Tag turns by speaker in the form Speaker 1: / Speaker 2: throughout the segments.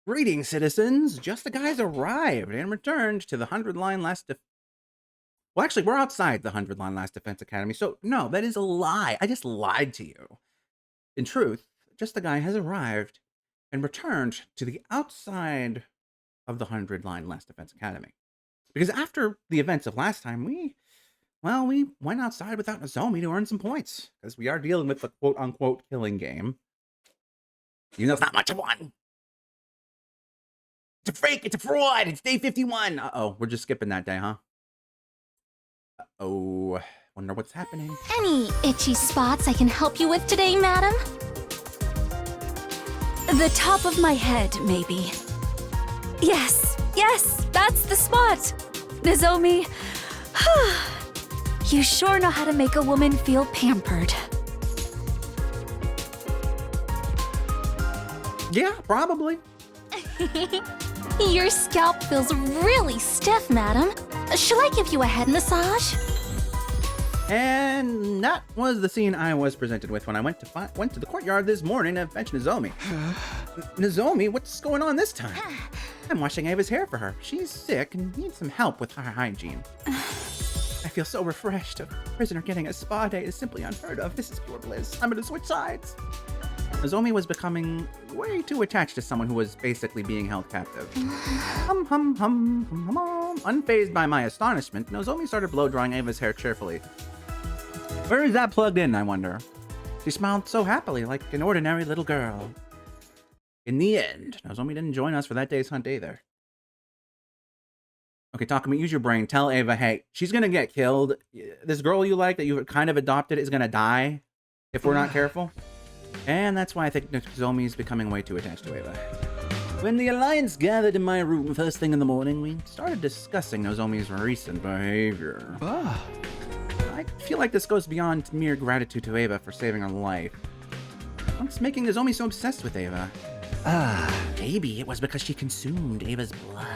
Speaker 1: Greetings, citizens. Justiguy arrived and returned to the 100-line last Well, actually, we're outside the 100-line last defense academy, so no, that is a lie. I just lied to you. In truth, Justiguy has arrived and returned to the outside of the 100-line last defense academy. Because after the events of last time, we went outside without Nozomi to earn some points, because we are dealing with the quote-unquote killing game. Even though it's not much of one. It's a fake, it's a fraud, it's day 51. Uh-oh, we're just skipping that day, huh? Uh-oh, wonder what's happening.
Speaker 2: Any itchy spots I can help you with today, madam? The top of my head, maybe. Yes, that's the spot. Nozomi, you sure know how to make a woman feel pampered.
Speaker 1: Yeah, probably.
Speaker 2: Your scalp feels really stiff, madam. Shall I give you a head massage?
Speaker 1: And that was the scene I was presented with when I went to the courtyard this morning to fetch Nozomi. Nozomi, what's going on this time? I'm washing Ava's hair for her. She's sick and needs some help with her hygiene. I feel so refreshed. A prisoner getting a spa day is simply unheard of. This is pure bliss. I'm gonna switch sides. Nozomi was becoming way too attached to someone who was basically being held captive. Unfazed by my astonishment, Nozomi started blow-drying Ava's hair cheerfully. Where is that plugged in, I wonder? She smiled so happily, like an ordinary little girl. In the end, Nozomi didn't join us for that day's hunt either. Okay, Takumi, use your brain. Tell Ava, hey, she's gonna get killed. This girl you like that you kind of adopted is gonna die if we're not careful. And that's why I think Nozomi's becoming way too attached to Ava. When the Alliance gathered in my room first thing in the morning, we started discussing Nozomi's recent behavior. I feel like this goes beyond mere gratitude to Ava for saving her life. What's making Nozomi so obsessed with Ava? Maybe it was because she consumed Ava's blood.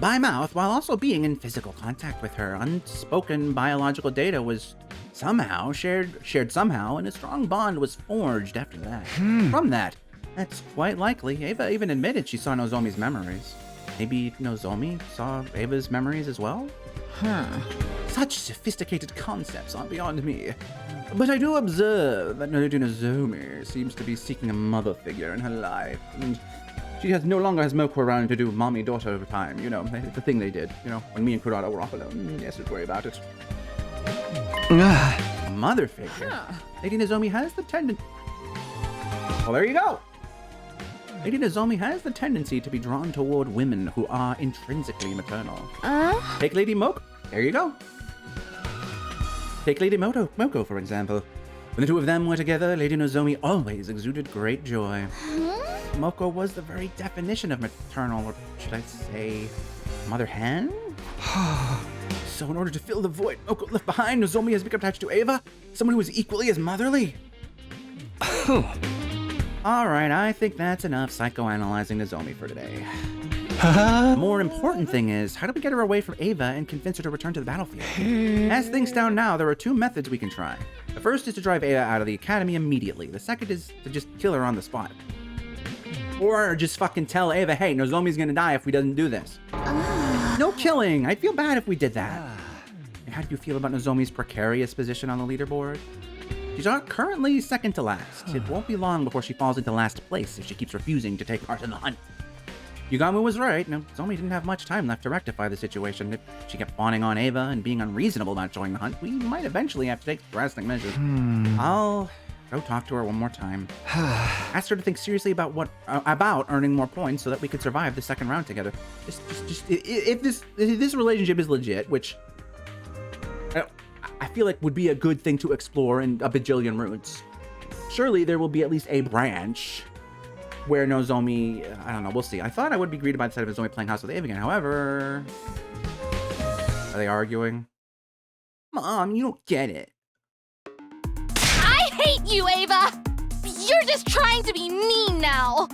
Speaker 1: By mouth, while also being in physical contact with her, unspoken biological data was somehow shared somehow, and a strong bond was forged after that. From that, that's quite likely. Ava even admitted she saw Nozomi's memories. Maybe Nozomi saw Ava's memories as well? Such sophisticated concepts are beyond me. But I do observe that Lady Nozomi seems to be seeking a mother figure in her life, and she no longer has Moko around to do mommy-daughter time, you know, the thing they did, you know, when me and Kurata were off alone. Yes, don't worry about it. A mother figure? Lady Nozomi has the tendency... Well, there you go! Lady Nozomi has the tendency to be drawn toward women who are intrinsically maternal. Take Lady Moko. There you go. Take Lady Moko, for example. When the two of them were together, Lady Nozomi always exuded great joy. Moko was the very definition of maternal, or should I say, mother hen? So in order to fill the void Moko left behind, Nozomi has become attached to Ava, someone who is equally as motherly. Alright, I think that's enough psychoanalyzing Nozomi for today. The more important thing is, how do we get her away from Ava and convince her to return to the battlefield? As things stand now, there are two methods we can try. The first is to drive Ava out of the academy immediately. The second is to just kill her on the spot. Or just fucking tell Ava, hey, Nozomi's gonna die if we doesn't do this. No killing! I'd feel bad if we did that. And how do you feel about Nozomi's precarious position on the leaderboard? She's currently second to last. It won't be long before she falls into last place if she keeps refusing to take part in the hunt. Yugami was right. Nozomi didn't have much time left to rectify the situation. If she kept fawning on Ava and being unreasonable about joining the hunt, we might eventually have to take drastic measures. I'll go talk to her one more time. Ask her to think seriously about earning more points so that we could survive the second round together. If this relationship is legit, which I feel like would be a good thing to explore in a bajillion routes, surely there will be at least a branch where Nozomi, I don't know, we'll see. I thought I would be greeted by the sight of Nozomi playing house with Ava again. However, are they arguing? Mom, you don't get it.
Speaker 2: I hate you, Ava! You're just trying to be mean now!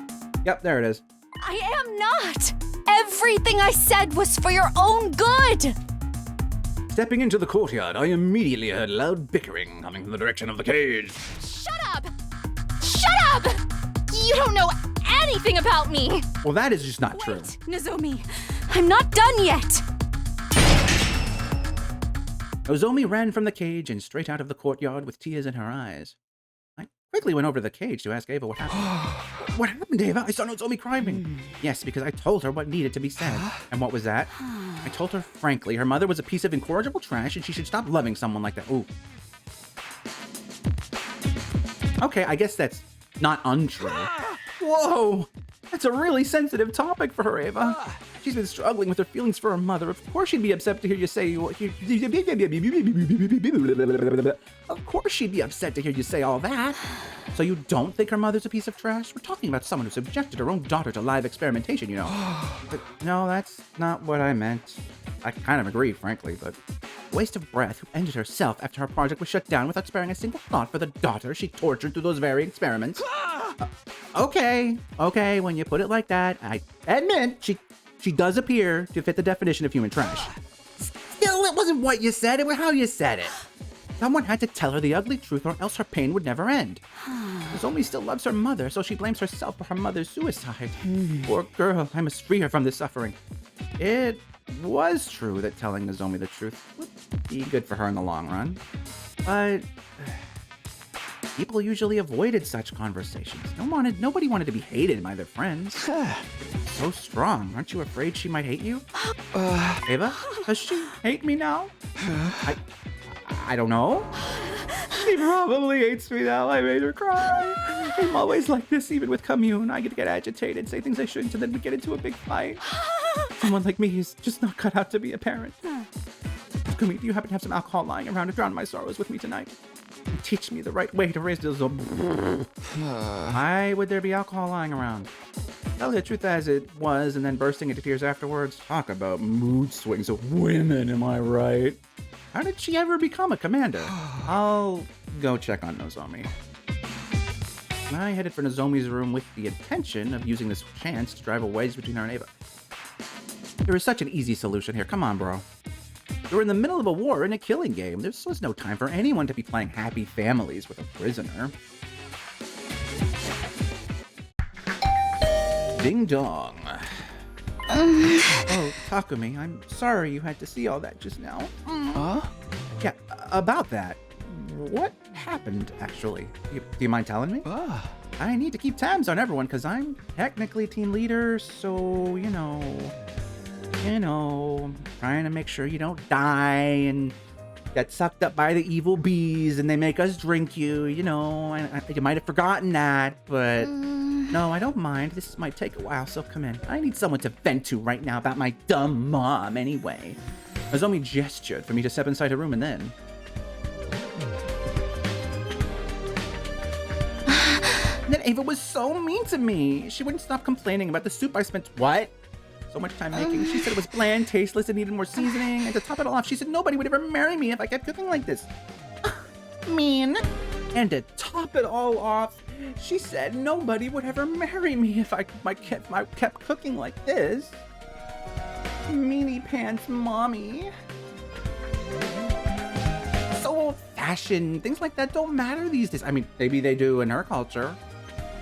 Speaker 1: Yep, there it is.
Speaker 2: I am not! Everything I said was for your own good!
Speaker 1: Stepping into the courtyard, I immediately heard loud bickering coming from the direction of the cage.
Speaker 2: Shut up! Shut up! You don't know anything everything about me!
Speaker 1: Well, that is just not true.
Speaker 2: Wait, Nozomi, I'm not done yet!
Speaker 1: Nozomi ran from the cage and straight out of the courtyard with tears in her eyes. I quickly went over to the cage to ask Ava what happened. What happened, Ava? I saw Nozomi crying. Yes, because I told her what needed to be said. And what was that? I told her frankly her mother was a piece of incorrigible trash and she should stop loving someone like that. Ooh. Okay, I guess that's not untrue. Whoa! That's a really sensitive topic for her, Ava. She's been struggling with her feelings for her mother. Of course she'd be upset to hear you say... Of course she'd be upset to hear you say all that. So you don't think her mother's a piece of trash? We're talking about someone who subjected her own daughter to live experimentation, you know. But no, that's not what I meant. I kind of agree, frankly, but... Waste of breath who ended herself after her project was shut down without sparing a single thought for the daughter she tortured through those very experiments. Okay, when you put it like that, I admit she does appear to fit the definition of human trash. Still, it wasn't what you said, it was how you said it. Someone had to tell her the ugly truth or else her pain would never end. Nozomi still loves her mother, so she blames herself for her mother's suicide. Poor girl, I must free her from this suffering. It was true that telling Nozomi the truth would be good for her in the long run, but people usually avoided such conversations. Nobody wanted to be hated by their friends. So strong. Aren't you afraid she might hate you? Ava, does she hate me now? I don't know. She probably hates me now. I made her cry. I'm always like this, even with commune. I get agitated, say things I shouldn't, and then we get into a big fight. Someone like me is just not cut out to be a parent. Takumi, do you happen to have some alcohol lying around to drown my sorrows with me tonight? And teach me the right way to raise those... Why would there be alcohol lying around? Tell the truth as it was, and then bursting into tears afterwards. Talk about mood swings of women, am I right? How did she ever become a commander? I'll go check on Nozomi. I headed for Nozomi's room with the intention of using this chance to drive a wedge between her and Ava. There is such an easy solution here. Come on, bro. You're in the middle of a war in a killing game. There was no time for anyone to be playing happy families with a prisoner. Ding dong. Oh, Takumi, I'm sorry you had to see all that just now. Huh? Yeah, about that. What happened, actually? Do you mind telling me? I need to keep tabs on everyone, because I'm technically team leader, so, you know, trying to make sure you don't die and get sucked up by the evil bees and they make us drink you, you know. You might have forgotten that, but... No, I don't mind. This might take a while, so come in. I need someone to vent to right now about my dumb mom, anyway. Nozomi gestured for me to step inside her room and then... Then Ava was so mean to me. She wouldn't stop complaining about the soup I spent... What? So much time making. She said it was bland, tasteless, and needed more seasoning. And to top it all off, she said nobody would ever marry me if I kept cooking like this. Mean. And to top it all off, she said nobody would ever marry me if I kept cooking like this. Meanie pants mommy. So old-fashioned. Things like that don't matter these days. I mean, maybe they do in her culture.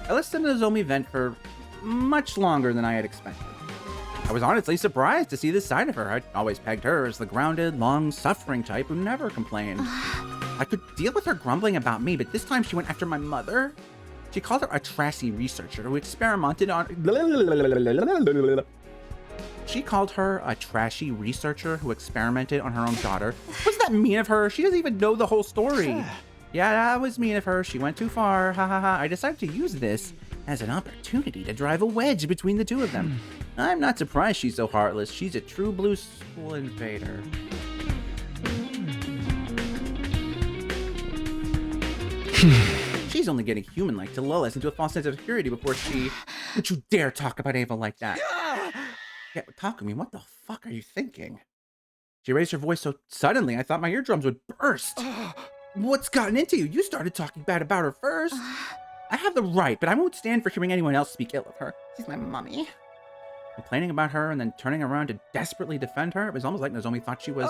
Speaker 1: I listened to Nozomi vent for much longer than I had expected. I was honestly surprised to see this side of her. I'd always pegged her as the grounded, long-suffering type who never complained. I could deal with her grumbling about me, but this time she went after my mother. She called her a trashy researcher who experimented on... She called her a trashy researcher who experimented on her own daughter. Wasn't that mean of her? She doesn't even know the whole story. Yeah, that was mean of her. She went too far. Ha ha ha. I decided to use this as an opportunity to drive a wedge between the two of them. I'm not surprised she's so heartless. She's a true blue school invader. She's only getting human-like to lull us into a false sense of security before she... Don't you dare talk about Ava like that. Yeah, Takumi, what the fuck are you thinking? She raised her voice so suddenly I thought my eardrums would burst. What's gotten into you? You started talking bad about her first. I have the right, but I won't stand for hearing anyone else speak ill of her. She's my mommy. Complaining about her and then turning around to desperately defend her, it was almost like Nozomi thought she was...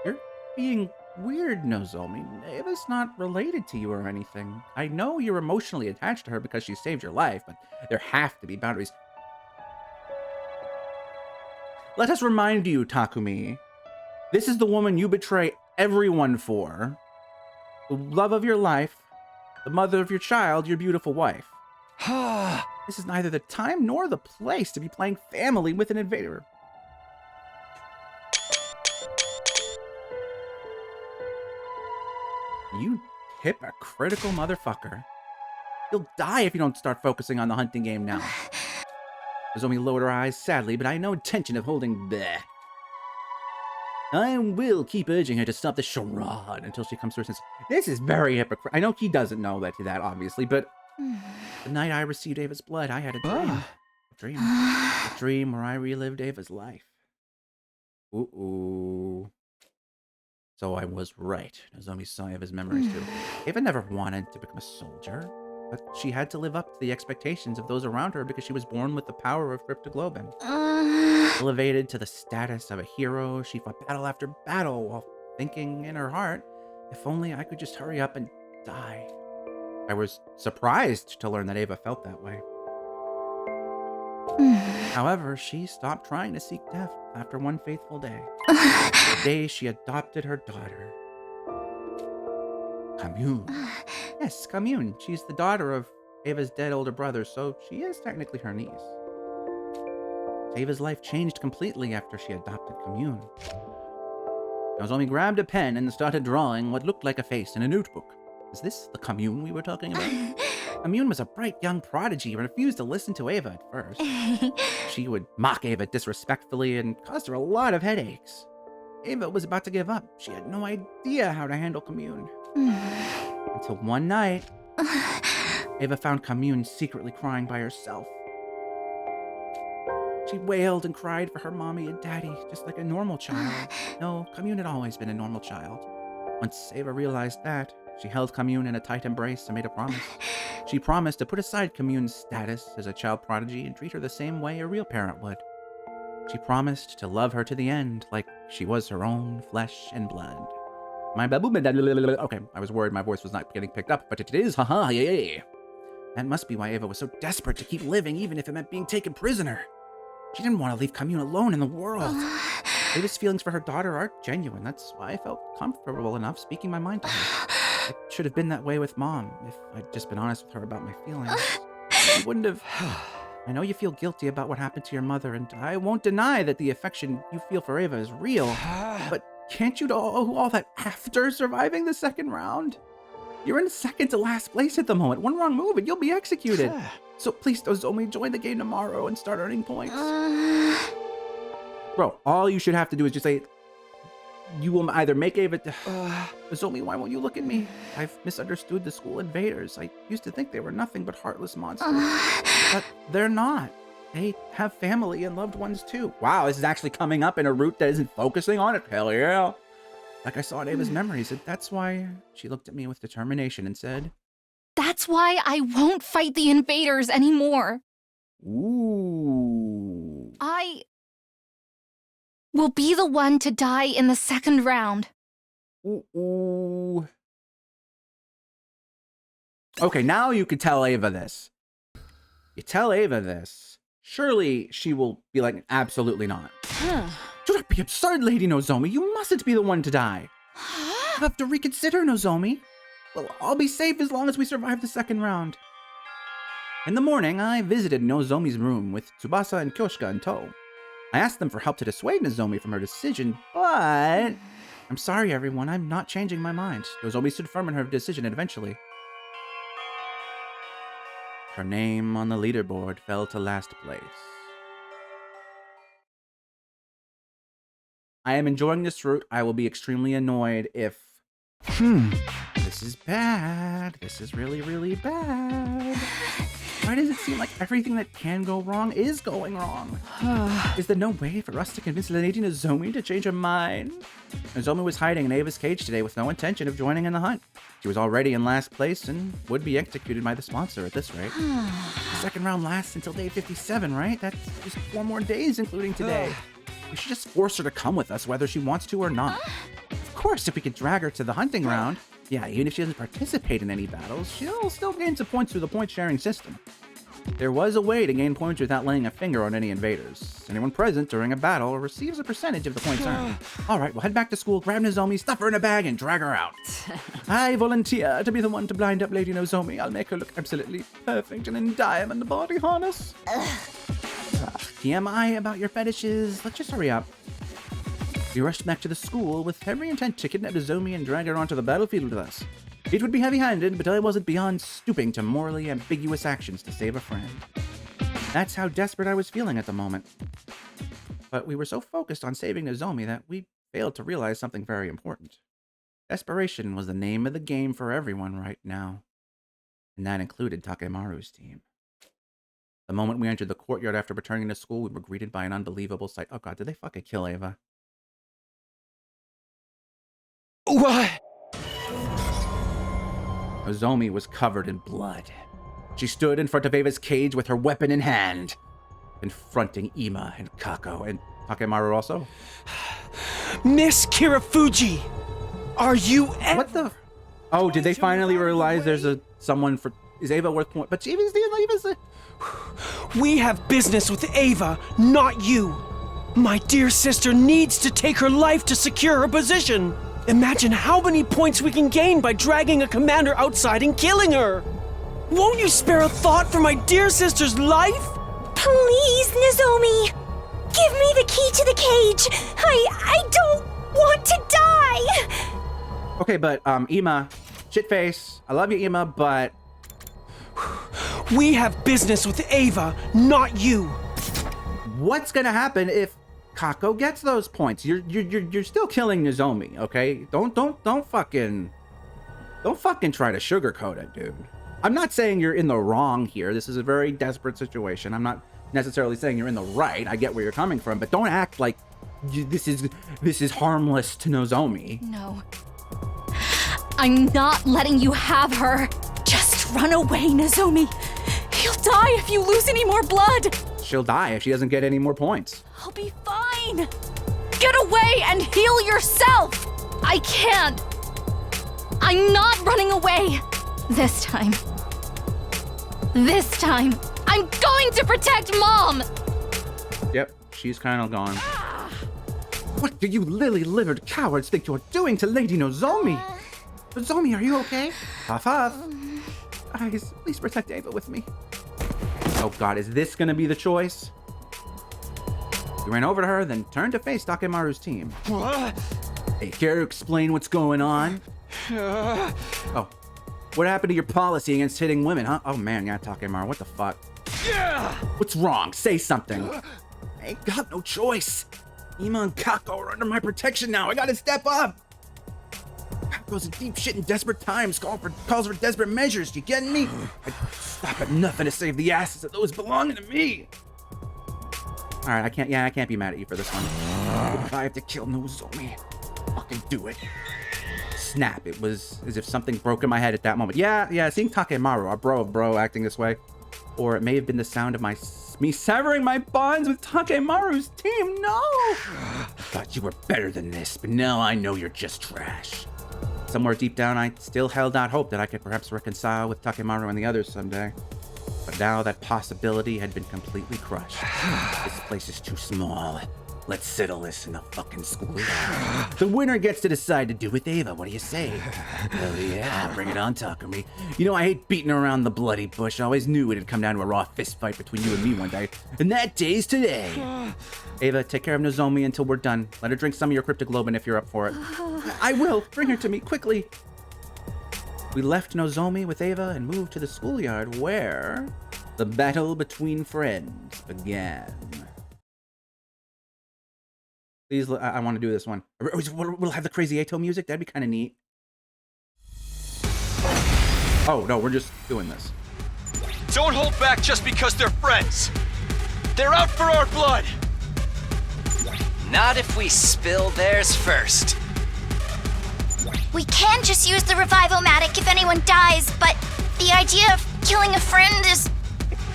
Speaker 1: You're being weird, Nozomi. Ava's not related to you or anything. I know you're emotionally attached to her because she saved your life, but there have to be boundaries. Let us remind you, Takumi. This is the woman you betray everyone for. The love of your life, the mother of your child, your beautiful wife. This is neither the time nor the place to be playing family with an invader. You hypocritical motherfucker. You'll die if you don't start focusing on the hunting game now. Nozomi lowered her eyes sadly, but I had no intention of holding back. I will keep urging her to stop the charade until she comes to her senses. This is very hypocritical. I know he doesn't know that obviously, but the night I received Ava's blood, I had a dream. A dream where I relived Ava's life. Ooh. So I was right. Nozomi saw Ava's memories too. Ava never wanted to become a soldier, but she had to live up to the expectations of those around her because she was born with the power of cryptoglobin. Elevated to the status of a hero, she fought battle after battle while thinking in her heart, if only I could just hurry up and die. I was surprised to learn that Ava felt that way. However, she stopped trying to seek death after one faithful day. The day she adopted her daughter. Commune. Yes, Commune. She's the daughter of Ava's dead older brother, so she is technically her niece. Ava's life changed completely after she adopted Commune. Nozomi grabbed a pen and started drawing what looked like a face in a notebook. Is this the Commune we were talking about? Commune was a bright young prodigy and refused to listen to Ava at first. She would mock Ava disrespectfully and caused her a lot of headaches. Ava was about to give up. She had no idea how to handle Commune. Until one night, Ava found Commune secretly crying by herself. She wailed and cried for her mommy and daddy, just like a normal child. No, Commune had always been a normal child. Once Ava realized that, she held Commune in a tight embrace and made a promise. She promised to put aside Commune's status as a child prodigy and treat her the same way a real parent would. She promised to love her to the end, like she was her own flesh and blood. Okay, I was worried my voice was not getting picked up, but it is, haha, yay. That must be why Ava was so desperate to keep living, even if it meant being taken prisoner. She didn't want to leave Commune alone in the world. Ava's feelings for her daughter are genuine. That's why I felt comfortable enough speaking my mind to her. It should have been that way with Mom, if I'd just been honest with her about my feelings. She wouldn't have... I know you feel guilty about what happened to your mother, and I won't deny that the affection you feel for Ava is real, but can't you do all that after surviving the second round? You're in second to last place at the moment. One wrong move and you'll be executed. So please, Nozomi, join the game tomorrow and start earning points. Bro, all you should have to do is just say, you will either make Ava... Nozomi, why won't you look at me? I've misunderstood the school invaders. I used to think they were nothing but heartless monsters. But they're not. They have family and loved ones too. Wow, this is actually coming up in a route that isn't focusing on it. Hell yeah. Like I saw in Ava's memories, and that's why she looked at me with determination and said,
Speaker 2: That's why I won't fight the invaders anymore.
Speaker 1: ooh.
Speaker 2: I will be the one to die in the second round.
Speaker 1: Ooh. Okay, now you can tell Ava this. You tell Ava this. Surely she will be like, absolutely not. Do not be absurd, Lady Nozomi. You mustn't be the one to die. You have to reconsider, Nozomi. Well, I'll be safe as long as we survive the second round. In the morning, I visited Nozomi's room with Tsubasa and Kyoshika in tow. I asked them for help to dissuade Nozomi from her decision, but... I'm sorry, everyone. I'm not changing my mind. Nozomi stood firm in her decision eventually. Her name on the leaderboard fell to last place. I am enjoying this route. I will be extremely annoyed if... This is bad. This is really, really bad. Why does it seem like everything that can go wrong is going wrong? Is there no way for us to convince Lady Nozomi to change her mind? Nozomi was hiding in Ava's cage today with no intention of joining in the hunt. She was already in last place and would be executed by the sponsor at this rate. The second round lasts until day 57, right? That's just 4 more days, including today. We should just force her to come with us, whether she wants to or not. Of course, if we could drag her to the hunting ground, yeah, even if she doesn't participate in any battles, she'll still gain some points through the point-sharing system. There was a way to gain points without laying a finger on any invaders. Anyone present during a battle receives a percentage of the points earned. All right, we'll head back to school, grab Nozomi, stuff her in a bag, and drag her out. I volunteer to be the one to blind up Lady Nozomi. I'll make her look absolutely perfect in a diamond body harness. TMI about your fetishes. Let's just hurry up. We rushed back to the school with every intent to kidnap Nozomi and drag her onto the battlefield with us. It would be heavy-handed, but I wasn't beyond stooping to morally ambiguous actions to save a friend. That's how desperate I was feeling at the moment. But we were so focused on saving Nozomi that we failed to realize something very important. Desperation was the name of the game for everyone right now. And that included Takemaru's team. The moment we entered the courtyard after returning to school, we were greeted by an unbelievable sight. Oh god, did they fucking kill Ava?
Speaker 3: What?
Speaker 1: Nozomi was covered in blood. She stood in front of Ava's cage with her weapon in hand, confronting Ima and Kako and Takemaru also.
Speaker 3: Miss Kirafuji, are you
Speaker 1: What the? Oh, did they finally realize there's someone for? Is Ava worth point? But Ava's the.
Speaker 3: We have business with Ava, not you. My dear sister needs to take her life to secure her position. Imagine how many points we can gain by dragging a commander outside and killing her. Won't you spare a thought for my dear sister's life?
Speaker 2: Please, Nozomi! Give me the key to the cage! I don't want to die!
Speaker 1: Okay, but Ima, shitface. I love you, Ima, but
Speaker 3: We have business with Ava, not you.
Speaker 1: what's gonna happen if Kako gets those points? You're still killing Nozomi, okay? Don't fucking try to sugarcoat it, dude. I'm not saying you're in the wrong here. This is a very desperate situation. I'm not necessarily saying you're in the right. I get where you're coming from, but don't act like this is harmless to Nozomi.
Speaker 2: No. I'm not letting you have her. Just run away, Nozomi. You'll die if you lose any more blood.
Speaker 1: She'll die if she doesn't get any more points.
Speaker 2: I'll be fine. Get away and heal yourself. I can't. I'm not running away. This time, I'm going to protect Mom.
Speaker 1: Yep, she's kind of gone. What do you lily-livered cowards think you're doing to Lady Nozomi? Nozomi, are you okay? Huff huff. Guys, please protect Ava with me. Oh god, is this gonna be the choice? We ran over to her, then turned to face Takemaru's team.
Speaker 3: What?
Speaker 1: Hey, care to explain what's going on? Oh, what happened to your policy against hitting women, huh? Oh man, yeah, Takemaru, what the fuck? What's wrong? Say something. I ain't got no choice. Ima and Kako are under my protection now. I gotta step up. Kako's in deep shit in desperate times, calls for desperate measures. You getting me? I'd stop at nothing to save the asses of those belonging to me. All right, I can't be mad at you for this one. If I have to kill Nozomi, fucking do it. Snap! It was as if something broke in my head at that moment. Yeah. Seeing Takemaru, our bro, acting this way, or it may have been the sound of me severing my bonds with Takemaru's team. No! Thought you were better than this, but now I know you're just trash. Somewhere deep down, I still held out hope that I could perhaps reconcile with Takemaru and the others someday. But now that possibility had been completely crushed. This place is too small. Let's settle this in the fucking schoolyard. The winner gets to decide to do with Ava. What do you say? Hell yeah, bring it on, Takumi. You know, I hate beating around the bloody bush. I always knew it'd come down to a raw fist fight between you and me one day. And that day's today. Ava, take care of Nozomi until we're done. Let her drink some of your cryptoglobin if you're up for it. I will. Bring her to me, quickly. We left Nozomi with Ava and moved to the schoolyard where the battle between friends began. Please, I want to do this one. We'll have the crazy Ato music. That'd be kind of neat. Oh, no, we're just doing this.
Speaker 4: Don't hold back just because they're friends. They're out for our blood.
Speaker 5: Not if we spill theirs first.
Speaker 6: We can just use the revivomatic if anyone dies, but the idea of killing a friend is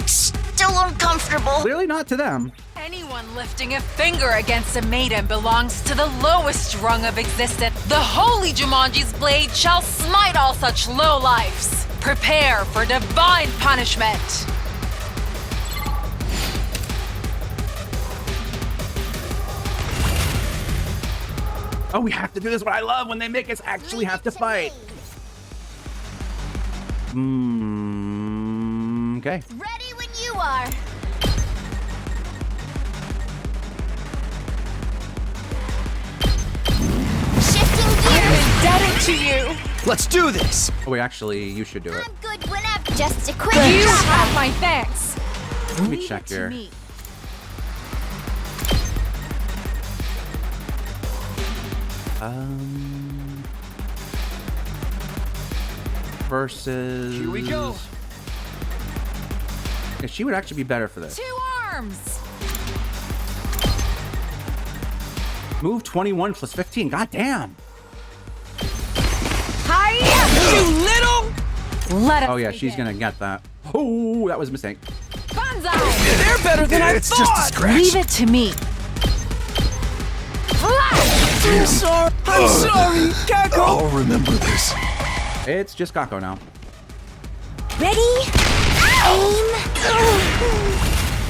Speaker 6: still uncomfortable.
Speaker 1: Clearly not to them.
Speaker 7: Anyone lifting a finger against a maiden belongs to the lowest rung of existence. The holy Jumanji's blade shall smite all such lowlifes. Prepare for divine punishment.
Speaker 1: Oh, we have to do this. What I love when they make us actually have to fight. Okay.
Speaker 6: Ready when you are. Shifting gears.
Speaker 7: Indebted to you.
Speaker 4: Let's do this!
Speaker 1: Oh, wait, actually, you should do it.
Speaker 6: I'm good whenever. Just a quick
Speaker 7: You
Speaker 6: shot.
Speaker 7: have my thanks.
Speaker 1: Let me check here. Versus.
Speaker 4: Here we go.
Speaker 1: Yeah, she would actually be better for this.
Speaker 7: 2 arms.
Speaker 1: Move 21 plus 15. God damn.
Speaker 7: Hiya, you little. Let us
Speaker 1: Oh yeah, she's gonna get that. Oh, that was a mistake.
Speaker 7: Banzai.
Speaker 3: They're better than I
Speaker 4: It's
Speaker 3: thought!
Speaker 4: just a scratch.
Speaker 7: Leave it to me.
Speaker 3: I'm sorry! I'm sorry, Kako!
Speaker 4: I'll remember this.
Speaker 1: It's just Kako now.
Speaker 6: Ready? Aim.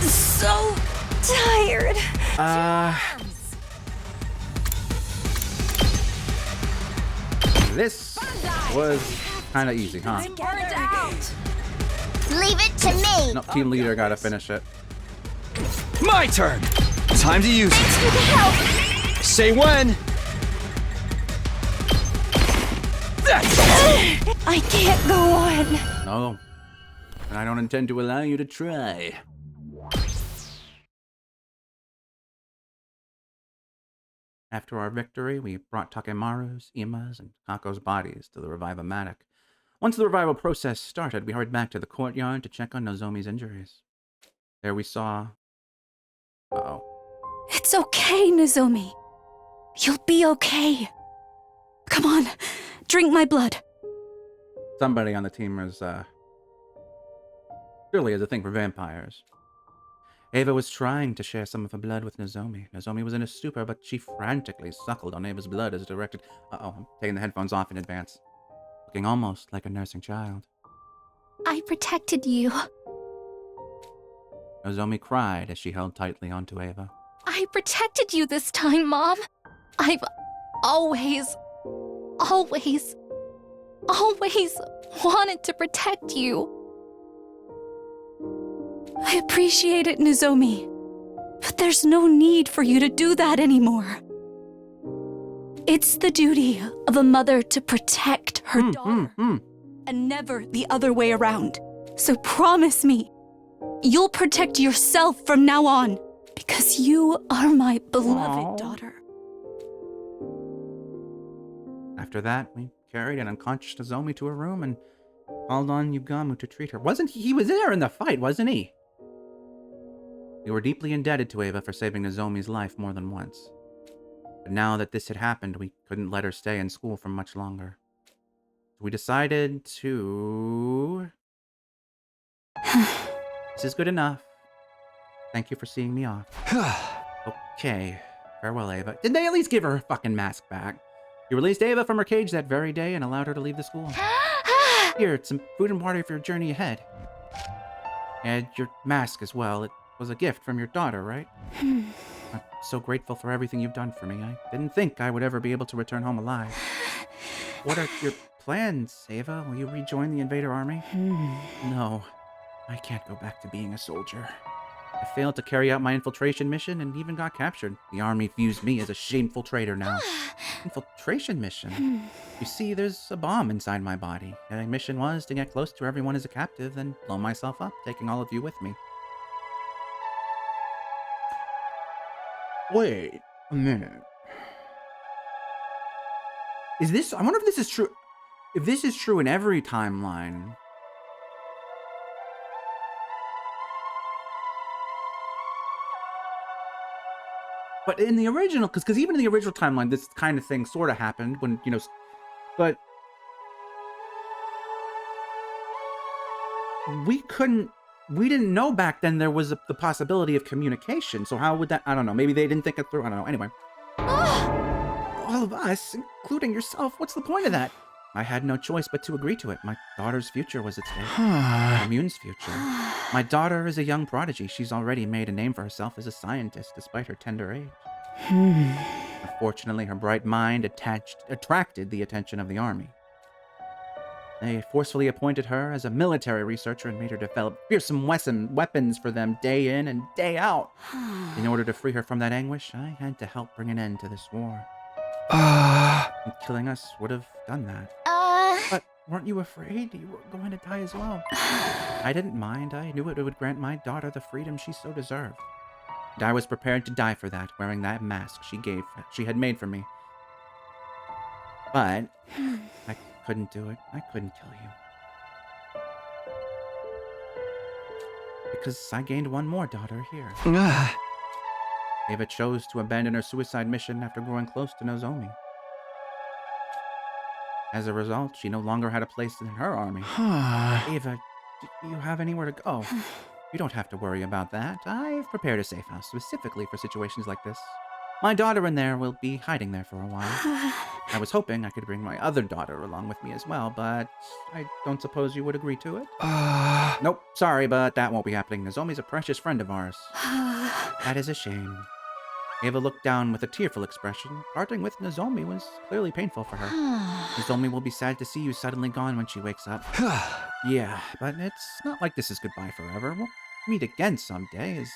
Speaker 6: So tired.
Speaker 1: This was kind of easy, huh?
Speaker 7: Burnt out.
Speaker 6: Leave it to me.
Speaker 1: No, team leader gotta finish it.
Speaker 4: My turn! Time to use it.
Speaker 6: For the help.
Speaker 4: Say when! That's all!
Speaker 6: I can't go on.
Speaker 1: No. And I don't intend to allow you to try. After our victory, we brought Takemaru's, Ima's, and Kako's bodies to the Revive-O-Matic. Once the revival process started, we hurried back to the courtyard to check on Nozomi's injuries. There we saw... Uh-oh.
Speaker 2: It's okay, Nozomi. You'll be okay. Come on, drink my blood.
Speaker 1: Somebody on the team was, surely has a thing for vampires. Ava was trying to share some of her blood with Nozomi. Nozomi was in a stupor, but she frantically suckled on Ava's blood as directed. Uh-oh, I'm taking the headphones off in advance. Looking almost like a nursing child.
Speaker 2: I protected you.
Speaker 1: Nozomi cried as she held tightly onto Ava.
Speaker 2: I protected you this time, Mom. I've always wanted to protect you. I appreciate it, Nozomi. But there's no need for you to do that anymore. It's the duty of a mother to protect her daughter, and never the other way around. So promise me, you'll protect yourself from now on, because you are my beloved daughter.
Speaker 1: After that, we carried an unconscious Nozomi to her room and called on Yugamu to treat her. He was there in the fight, wasn't he? We were deeply indebted to Ava for saving Nozomi's life more than once. But now that this had happened, we couldn't let her stay in school for much longer. So we decided to... This is good enough. Thank you for seeing me off. Okay. Farewell, Ava. Did they at least give her her fucking mask back? You released Ava from her cage that very day and allowed her to leave the school. Here, it's some food and water for your journey ahead. And your mask as well. It was a gift from your daughter, right? I'm so grateful for everything you've done for me. I didn't think I would ever be able to return home alive. What are your plans, Ava? Will you rejoin the invader army? No, I can't go back to being a soldier. I failed to carry out my infiltration mission and even got captured. The army views me as a shameful traitor now. Infiltration mission? You see, there's a bomb inside my body. My mission was to get close to everyone as a captive, then blow myself up, taking all of you with me. Wait a minute. Is this... I wonder if this is true... If this is true in every timeline... But in the original... Because even in the original timeline, this kind of thing sort of happened when, you know... But... We couldn't we didn't know back then there was the possibility of communication. So how would that? I don't know. Maybe they didn't think it through. I don't know. Anyway. All of us, including yourself, what's the point of that? I had no choice but to agree to it. My daughter's future was at stake. Commune's future. My daughter is a young prodigy. She's already made a name for herself as a scientist, despite her tender age. Unfortunately, her bright mind attracted the attention of the army. They forcefully appointed her as a military researcher and made her develop fearsome weapons for them day in and day out. In order to free her from that anguish, I had to help bring an end to this war. And killing us would have done that. But weren't you afraid you were going to die as well? I didn't mind. I knew it would grant my daughter the freedom she so deserved. And I was prepared to die for that, wearing that mask she had made for me. But I couldn't do it. I couldn't kill you. Because I gained one more daughter here. Ava chose to abandon her suicide mission after growing close to Nozomi. As a result, she no longer had a place in her army. Ava, do you have anywhere to go? You don't have to worry about that. I've prepared a safe house specifically for situations like this. My daughter in there will be hiding there for a while. I was hoping I could bring my other daughter along with me as well, but I don't suppose you would agree to it? Nope, sorry, but that won't be happening. Nozomi's a precious friend of ours. That is a shame. Ava looked down with a tearful expression. Parting with Nozomi was clearly painful for her. Nozomi will be sad to see you suddenly gone when she wakes up. Yeah, but it's not like this is goodbye forever. We'll meet again someday, as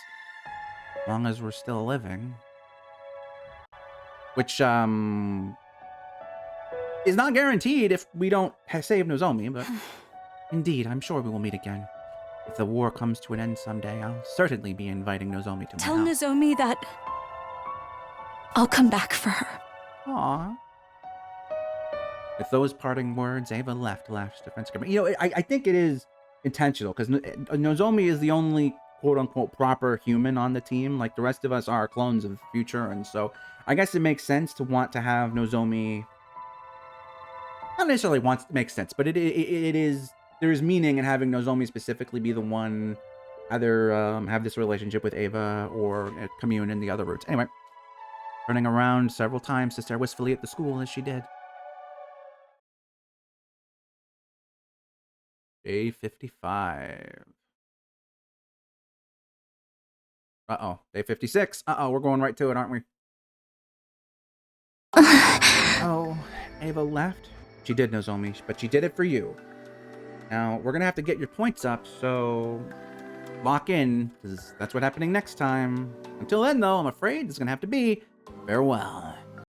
Speaker 1: long as we're still living. Which, is not guaranteed if we don't save Nozomi, but indeed, I'm sure we will meet again. If the war comes to an end someday, I'll certainly be inviting Nozomi to my
Speaker 2: Tell
Speaker 1: house.
Speaker 2: Nozomi that I'll come back for her.
Speaker 1: Aww. With those parting words, Ava left Lash's defense company. You know, I think it is intentional, because Nozomi is the only quote-unquote proper human on the team. Like, the rest of us are clones of the future, and so I guess it makes sense to want to have Nozomi... Not necessarily wants to make sense, but it is... There is meaning in having Nozomi specifically be the one either have this relationship with Ava or commune in the other routes. Anyway, turning around several times to stare wistfully at the school as she did. Day 55. Uh-oh. Day 56. Uh-oh, we're going right to it, aren't we? Oh, Ava left? She did, Nozomi, but she did it for you. Now, we're gonna have to get your points up, so lock in, because that's what's happening next time. Until then, though, I'm afraid it's gonna have to be farewell.